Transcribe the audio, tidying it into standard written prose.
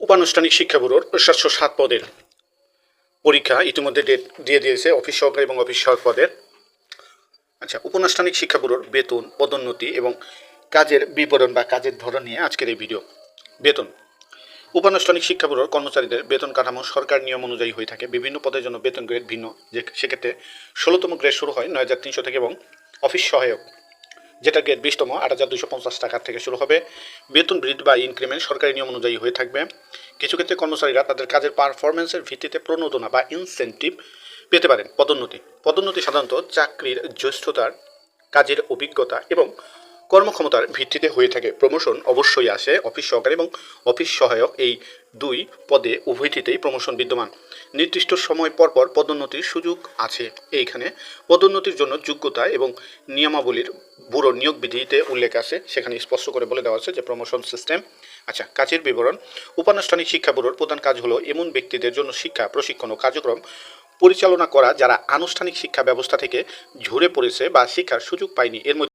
উপানুষ্ঠানিক শিক্ষা ব্যুরোর 707 পদের পরীক্ষা ইতিমধ্যে ডেট দিয়ে দিয়েছে অফিস সহকারী এবং অফিস সহায়ক পদের। আচ্ছা, উপানুষ্ঠানিক শিক্ষা ব্যুরোর বেতন, পদোন্নতি এবং কাজের বিবরণ বা কাজের ধরন নিয়ে আজকের এই ভিডিও। বেতন। উপানুষ্ঠানিক শিক্ষা ব্যুরোর কর্মচারীদের বেতন কাঠামো সরকার নিয়ম অনুযায়ী হয়ে থাকে। বিভিন্ন পদের জন্য বেতন গ্রেড ভিন্ন, যে সেক্ষেত্রে 16তম গ্রেড শুরু হয় 9,300 থেকে এবং অফিস সহায়ক যেটা গ্রেড 20তম 8,250 টাকার থেকে শুরু হবে। বেতন বৃদ্ধি বা ইনক্রিমেন্ট সরকারি নিয়ম অনুযায়ী হয়ে থাকবে। কিছু ক্ষেত্রে কর্মচারীরা তাদের কাজের পারফরমেন্সের ভিত্তিতে প্রণোদনা বা ইনসেন্টিভ পেতে পারেন। পদোন্নতি সাধারণত চাকরির জ্যেষ্ঠতার, কাজের অভিজ্ঞতা এবং কর্মক্ষমতার ভিত্তিতে হয়ে থাকে। প্রমোশন অবশ্যই আসে। অফিস সহকারী এবং অফিস সহায়ক এই দুই পদে উভয়টিতেই প্রমোশন বিদ্যমান। নির্দিষ্ট সময় পরপর পদোন্নতির সুযোগ আছে। এইখানে পদোন্নতির জন্য যোগ্যতা এবং নিয়মাবলীর ব্যুরোর নিয়োগ বিধিতে উল্লেখ আছে, সেখানে স্পষ্ট করে বলে দেওয়া আছে যে প্রমোশন সিস্টেম। আচ্ছা, কাজের বিবরণ। উপানুষ্ঠানিক শিক্ষা ব্যুরোর প্রধান কাজ হলো এমন ব্যক্তিদের জন্য শিক্ষা, প্রশিক্ষণ ও কার্যক্রম পরিচালনা করা যারা আনুষ্ঠানিক শিক্ষা ব্যবস্থা থেকে ঝরে পড়েছে বা শিক্ষার সুযোগ পায়নি। এর মধ্যে